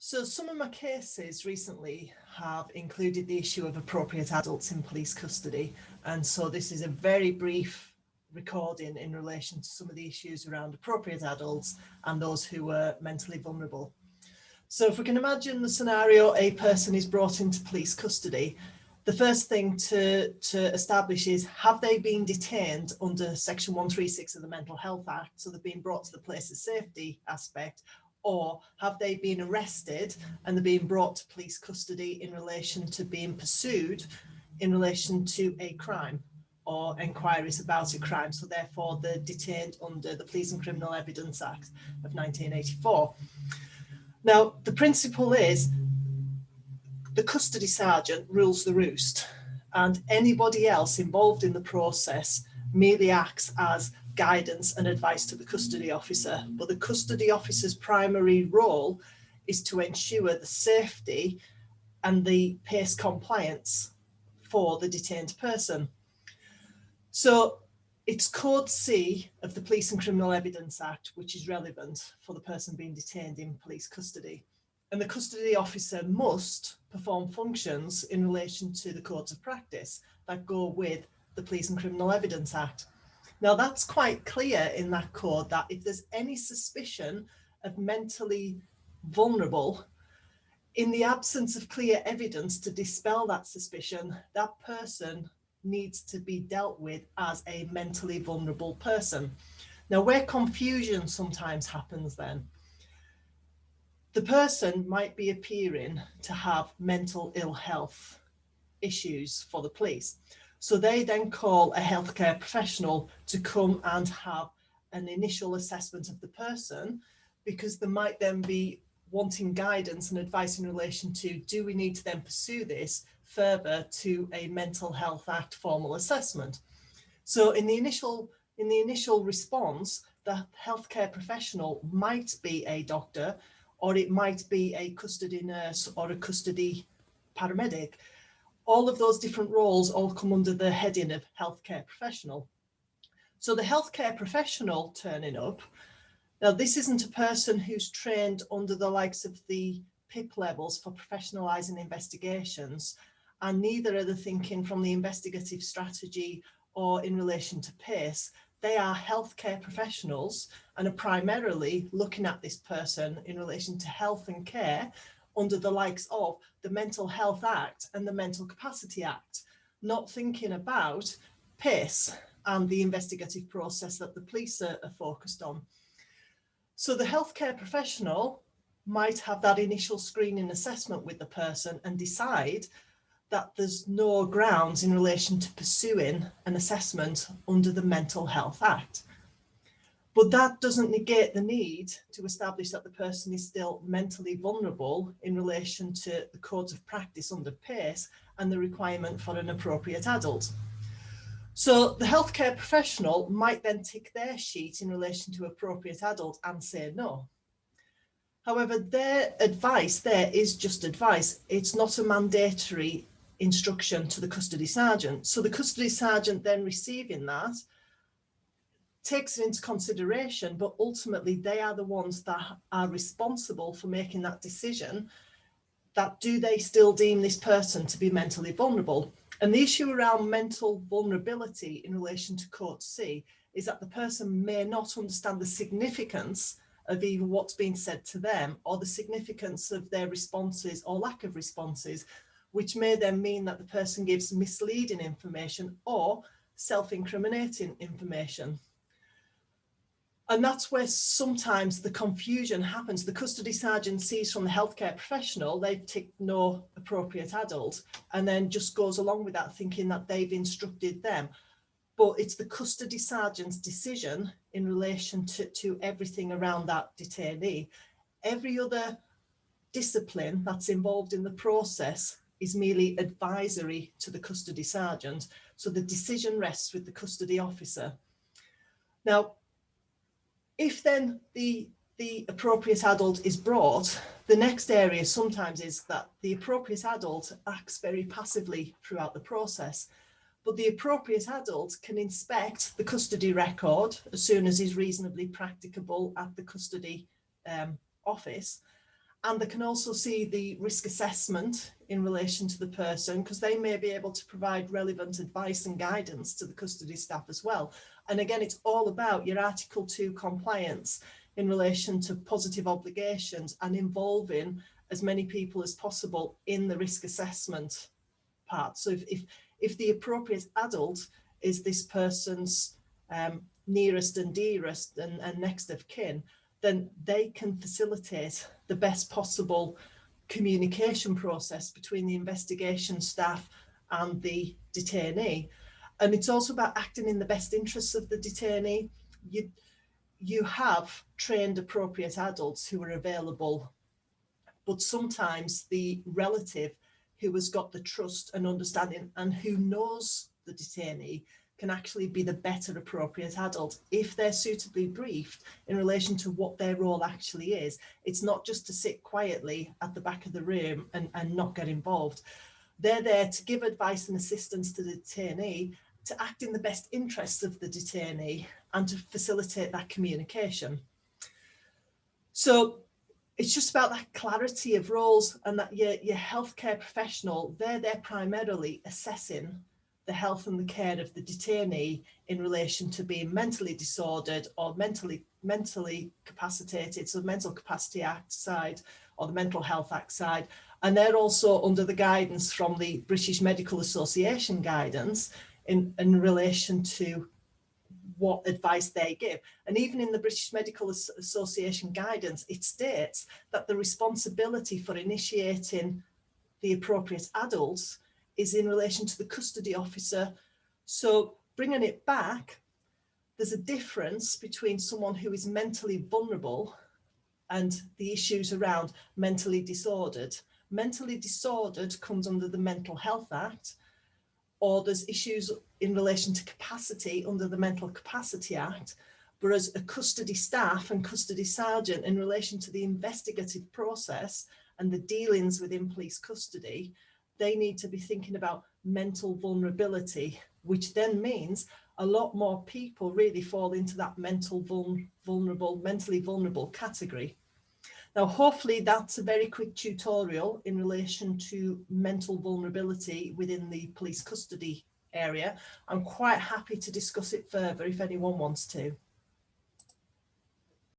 So some of my cases recently have included the issue of appropriate adults in police custody. And so this is a very brief recording in relation to some of the issues around appropriate adults and those who are mentally vulnerable. So if we can imagine the scenario, a person is brought into police custody. The first thing to establish is, have they been detained under Section 136 of the Mental Health Act? So they've been brought to the place of safety aspect, or have they been arrested and they're being brought to police custody in relation to being pursued in relation to a crime or enquiries about a crime? So therefore they're detained under the Police and Criminal Evidence Act of 1984. Now, the principle is the custody sergeant rules the roost, and anybody else involved in the process merely acts as guidance and advice to the custody officer. But the custody officer's primary role is to ensure the safety and the PACE compliance for the detained person. So it's Code C of the Police and Criminal Evidence Act which is relevant for the person being detained in police custody. And the custody officer must perform functions in relation to the codes of practice that go with the Police and Criminal Evidence Act. Now that's quite clear in that code, that if there's any suspicion of mentally vulnerable, in the absence of clear evidence to dispel that suspicion, that person needs to be dealt with as a mentally vulnerable person. Now, where confusion sometimes happens then, the person might be appearing to have mental ill health issues for the police. So they then call a healthcare professional to come and have an initial assessment of the person, because they might then be wanting guidance and advice in relation to, do we need to then pursue this further to a Mental Health Act formal assessment? So in the initial response, the healthcare professional might be a doctor, or it might be a custody nurse or a custody paramedic. All of those different roles all come under the heading of healthcare professional. So the healthcare professional turning up, now this isn't a person who's trained under the likes of the PIP levels for professionalising investigations, and neither are they thinking from the investigative strategy or in relation to PACE. They are healthcare professionals and are primarily looking at this person in relation to health and care under the likes of the Mental Health Act and the Mental Capacity Act, not thinking about PACE and the investigative process that the police are focused on. So the healthcare professional might have that initial screening assessment with the person and decide that there's no grounds in relation to pursuing an assessment under the Mental Health Act. But that doesn't negate the need to establish that the person is still mentally vulnerable in relation to the codes of practice under PACE and the requirement for an appropriate adult. So the healthcare professional might then tick their sheet in relation to appropriate adult and say no. However, their advice there is just advice. It's not a mandatory instruction to the custody sergeant. So the custody sergeant then receiving that takes it into consideration, but ultimately they are the ones that are responsible for making that decision, that do they still deem this person to be mentally vulnerable? And the issue around mental vulnerability in relation to Code C is that the person may not understand the significance of even what's being said to them, or the significance of their responses or lack of responses, which may then mean that the person gives misleading information or self-incriminating information. And that's where sometimes the confusion happens. The custody sergeant sees from the healthcare professional, they've ticked no appropriate adult, and then just goes along with that thinking that they've instructed them. But it's the custody sergeant's decision in relation to everything around that detainee. Every other discipline that's involved in the process is merely advisory to the custody sergeant. So the decision rests with the custody officer. Now, if then the appropriate adult is brought, the next area sometimes is that the appropriate adult acts very passively throughout the process. But the appropriate adult can inspect the custody record as soon as is reasonably practicable at the custody office, And they can also see the risk assessment in relation to the person, because they may be able to provide relevant advice and guidance to the custody staff as well. And again, it's all about your Article 2 compliance in relation to positive obligations and involving as many people as possible in the risk assessment part. So if the appropriate adult is this person's nearest and dearest and next of kin, then they can facilitate the best possible communication process between the investigation staff and the detainee. And it's also about acting in the best interests of the detainee. You have trained appropriate adults who are available, but sometimes the relative who has got the trust and understanding and who knows the detainee can actually be the better appropriate adult if they're suitably briefed in relation to what their role actually is. It's not just to sit quietly at the back of the room and not get involved. They're there to give advice and assistance to the detainee, to act in the best interests of the detainee and to facilitate that communication. So it's just about that clarity of roles, and that your healthcare professional, they're there primarily assessing the health and the care of the detainee in relation to being mentally disordered or mentally capacitated, so Mental Capacity Act side or the Mental Health Act side. And they're also under the guidance from the British Medical Association guidance in relation to what advice they give. And even in the British Medical Association guidance, it states that the responsibility for initiating the appropriate adults is in relation to the custody officer. So bringing it back, there's a difference between someone who is mentally vulnerable and the issues around mentally disordered. Mentally disordered comes under the Mental Health Act, or there's issues in relation to capacity under the Mental Capacity Act, whereas a custody staff and custody sergeant in relation to the investigative process and the dealings within police custody, they need to be thinking about mental vulnerability, which then means a lot more people really fall into that mentally vulnerable category. Now, hopefully that's a very quick tutorial in relation to mental vulnerability within the police custody area. I'm quite happy to discuss it further if anyone wants to.